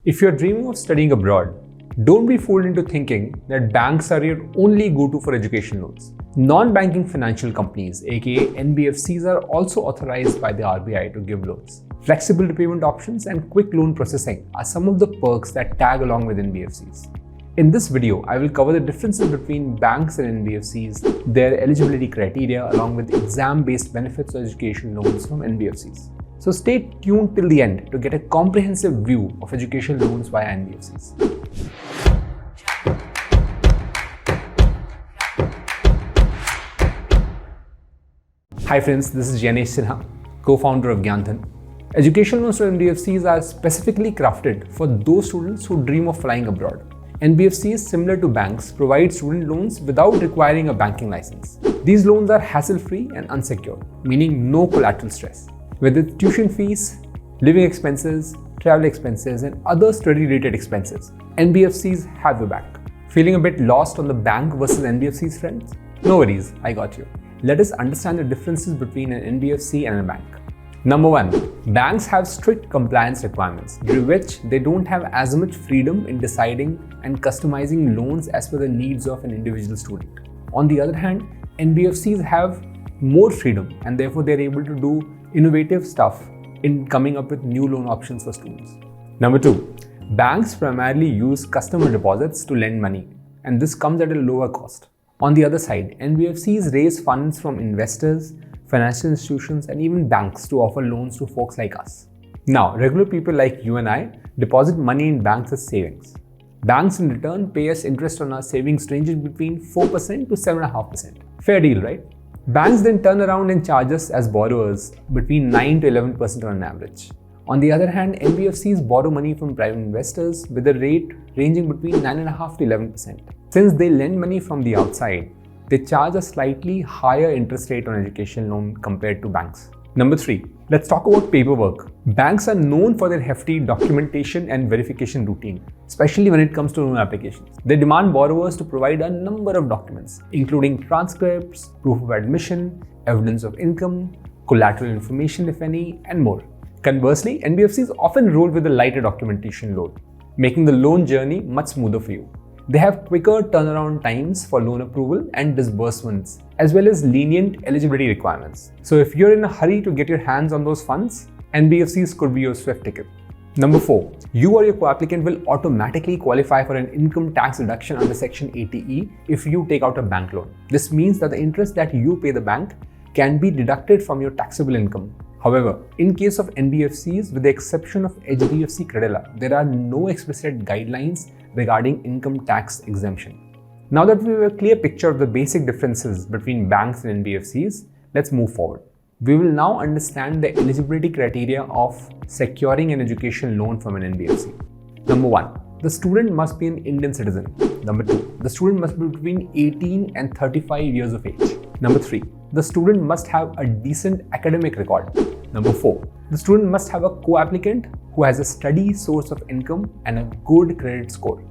If you're dreaming of studying abroad, don't be fooled into thinking that banks are your only go-to for education loans. Non-banking financial companies, aka NBFCs, are also authorized by the RBI to give loans. Flexible repayment options and quick loan processing are some of the perks that tag along with NBFCs. In this video, I will cover the differences between banks and NBFCs, their eligibility criteria, along with exam-based benefits of education loans from NBFCs. So stay tuned till the end to get a comprehensive view of education loans via NBFCs. Hi friends, this is Jainesh Sinha, co-founder of Gyanthan. Education loans from NBFCs are specifically crafted for those students who dream of flying abroad. NBFCs, similar to banks, provide student loans without requiring a banking license. These loans are hassle-free and unsecured, meaning no collateral stress. Whether it's tuition fees, living expenses, travel expenses, and other study-related expenses, NBFCs have your back. Feeling a bit lost on the bank versus NBFCs, friends? No worries, I got you. Let us understand the differences between an NBFC and a bank. Number 1. Banks have strict compliance requirements, due to which they don't have as much freedom in deciding and customizing loans as per the needs of an individual student. On the other hand, NBFCs have more freedom and therefore they're able to do innovative stuff in coming up with new loan options for students. Number 2. Banks primarily use customer deposits to lend money, and this comes at a lower cost. On the other side, NBFCs raise funds from investors, financial institutions, and even banks to offer loans to folks like us. Now, regular people like you and I deposit money in banks as savings. Banks in return pay us interest on our savings ranging between 4% to 7.5%. Fair deal, right? Banks then turn around and charge us as borrowers between 9 to 11% on an average. On the other hand, NBFCs borrow money from private investors with a rate ranging between 9.5 to 11%. Since they lend money from the outside, they charge a slightly higher interest rate on education loan compared to banks. Number 3. Let's talk about paperwork. Banks are known for their hefty documentation and verification routine, especially when it comes to loan applications. They demand borrowers to provide a number of documents, including transcripts, proof of admission, evidence of income, collateral information if any, and more. Conversely, NBFCs often roll with a lighter documentation load, making the loan journey much smoother for you. They have quicker turnaround times for loan approval and disbursements, as well as lenient eligibility requirements. So if you're in a hurry to get your hands on those funds, NBFCs could be your swift ticket. Number 4. You or your co-applicant will automatically qualify for an income tax deduction under Section 80E if you take out a bank loan. This means that the interest that you pay the bank can be deducted from your taxable income. However, in case of NBFCs, with the exception of HDFC Credila, there are no explicit guidelines regarding income tax exemption. Now that we have a clear picture of the basic differences between banks and NBFCs, let's move forward. We will now understand the eligibility criteria of securing an education loan from an NBFC. Number 1. The student must be an Indian citizen. Number 2. The student must be between 18 and 35 years of age. Number 3. The student must have a decent academic record. Number 4. The student must have a co-applicant who has a steady source of income and a good credit score.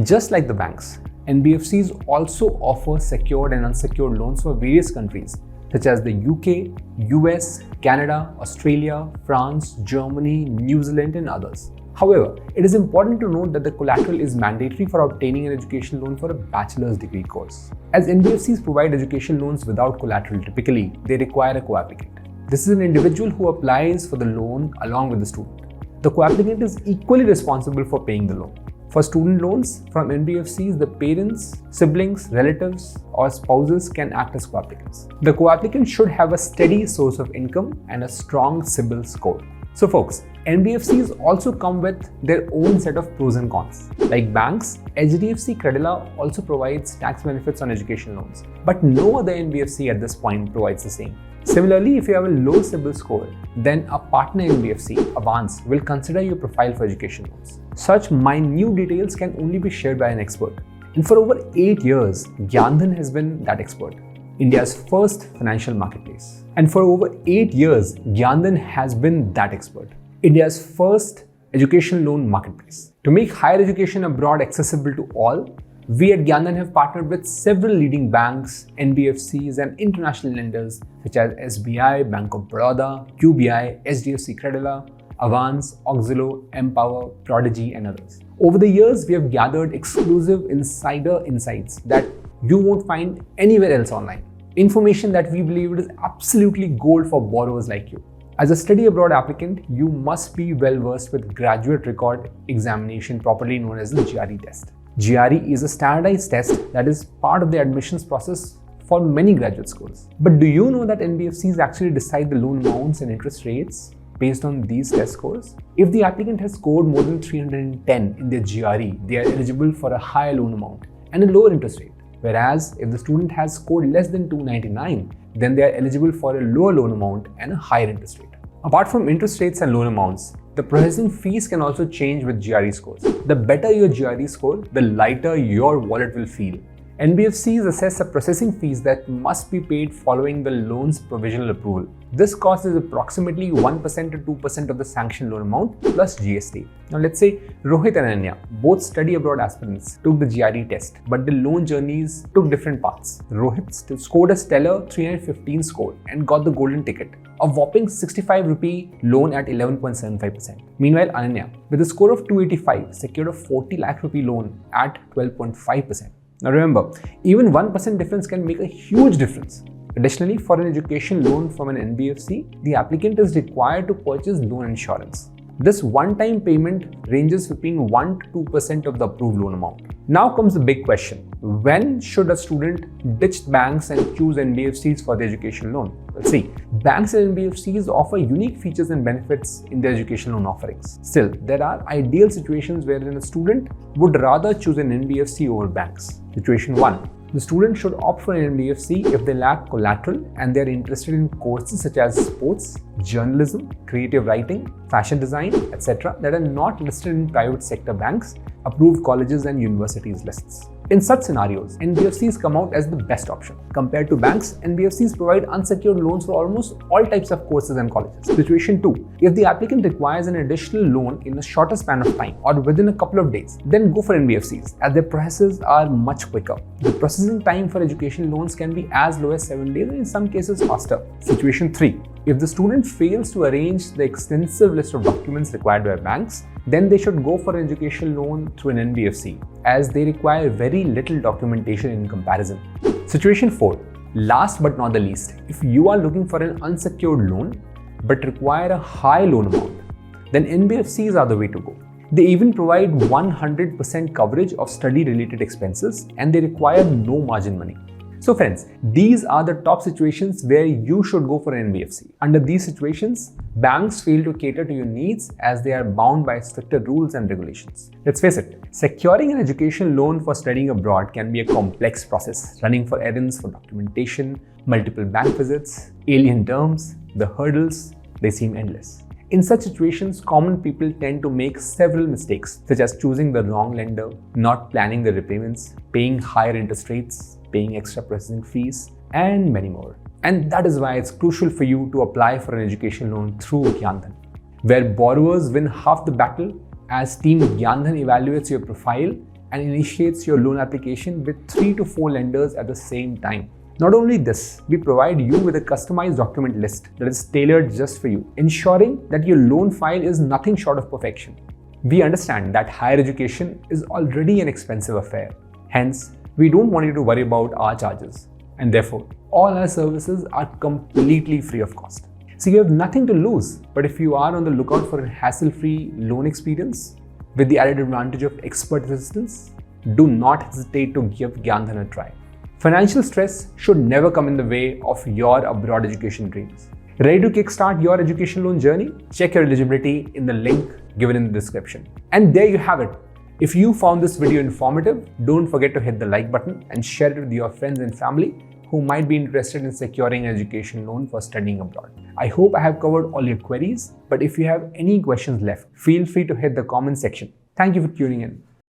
Just like the banks, NBFCs also offer secured and unsecured loans for various countries such as the UK, US, Canada, Australia, France, Germany, New Zealand, and others. However, it is important to note that the collateral is mandatory for obtaining an education loan for a bachelor's degree course. As NBFCs provide education loans without collateral, typically, they require a co-applicant. This is an individual who applies for the loan along with the student. The co-applicant is equally responsible for paying the loan. For student loans from NBFCs, the parents, siblings, relatives, or spouses can act as co-applicants. The co-applicant should have a steady source of income and a strong CIBIL score. So folks, NBFCs also come with their own set of pros and cons. Like banks, HDFC Credila also provides tax benefits on education loans, but no other NBFC at this point provides the same. Similarly, if you have a low CIBIL score, then a partner NBFC, Avance, will consider your profile for education loans. Such minute details can only be shared by an expert. And for over 8 years, Gyanthan has been that expert, India's first financial marketplace. And for over 8 years, Gyanthan has been that expert, India's first education loan marketplace. To make higher education abroad accessible to all, we at Gyanthan have partnered with several leading banks, NBFCs, and international lenders such as SBI, Bank of Baroda, QBI, HDFC Credila, Avance, Auxilo, Empower, Prodigy, and others. Over the years, we have gathered exclusive insider insights that you won't find anywhere else online. Information that we believe is absolutely gold for borrowers like you. As a study abroad applicant, you must be well versed with graduate record examination, properly known as the GRE test. GRE is a standardized test that is part of the admissions process for many graduate schools. But do you know that NBFCs actually decide the loan amounts and interest rates based on these test scores? If the applicant has scored more than 310 in their GRE, they are eligible for a higher loan amount and a lower interest rate. Whereas if the student has scored less than 299, then they are eligible for a lower loan amount and a higher interest rate. Apart from interest rates and loan amounts, the processing fees can also change with GRE scores. The better your GRE score, the lighter your wallet will feel. NBFCs assess the processing fees that must be paid following the loan's provisional approval. This cost is approximately 1% to 2% of the sanctioned loan amount plus GST. Now let's say Rohit and Ananya, both study abroad aspirants, took the GRE test, but the loan journeys took different paths. Rohit scored a stellar 315 score and got the golden ticket, a whopping 65 rupee loan at 11.75%. Meanwhile, Ananya, with a score of 285, secured a 40 lakh rupee loan at 12.5%. Now remember, even 1% difference can make a huge difference. Additionally, for an education loan from an NBFC, the applicant is required to purchase loan insurance. This one-time payment ranges between 1 to 2% of the approved loan amount. Now comes the big question. When should a student ditch banks and choose NBFCs for the education loan? Let's see. Banks and NBFCs offer unique features and benefits in their education loan offerings. Still, there are ideal situations wherein a student would rather choose an NBFC over banks. Situation 1. The student should opt for an NBFC if they lack collateral and they are interested in courses such as sports, journalism, creative writing, fashion design, etc. that are not listed in private sector banks, approved colleges and universities lists. In such scenarios, NBFCs come out as the best option. Compared to banks, NBFCs provide unsecured loans for almost all types of courses and colleges. Situation 2. If the applicant requires an additional loan in a shorter span of time or within a couple of days, then go for NBFCs as their processes are much quicker. The processing time for education loans can be as low as 7 days and in some cases faster. Situation 3. If the student fails to arrange the extensive list of documents required by banks, then they should go for an education loan through an NBFC as they require very little documentation in comparison. Situation 4. Last but not the least, if you are looking for an unsecured loan but require a high loan amount, then NBFCs are the way to go. They even provide 100% coverage of study-related expenses and they require no margin money. So friends, these are the top situations where you should go for an NBFC. Under these situations, banks fail to cater to your needs as they are bound by stricter rules and regulations. Let's face it, securing an education loan for studying abroad can be a complex process, running for errands for documentation, multiple bank visits, alien terms, the hurdles, they seem endless. In such situations, common people tend to make several mistakes, such as choosing the wrong lender, not planning the repayments, paying higher interest rates, paying extra processing fees, and many more. And that is why it's crucial for you to apply for an education loan through Gyanthan, where borrowers win half the battle as Team Gyanthan evaluates your profile and initiates your loan application with 3 to 4 lenders at the same time. Not only this, we provide you with a customized document list that is tailored just for you, ensuring that your loan file is nothing short of perfection. We understand that higher education is already an expensive affair. Hence, we don't want you to worry about our charges. And therefore, all our services are completely free of cost. So you have nothing to lose. But if you are on the lookout for a hassle-free loan experience with the added advantage of expert assistance, do not hesitate to give Gyanthan a try. Financial stress should never come in the way of your abroad education dreams. Ready to kickstart your education loan journey? Check your eligibility in the link given in the description. And there you have it. If you found this video informative, don't forget to hit the like button and share it with your friends and family who might be interested in securing an education loan for studying abroad. I hope I have covered all your queries, but if you have any questions left, feel free to hit the comment section. Thank you for tuning in.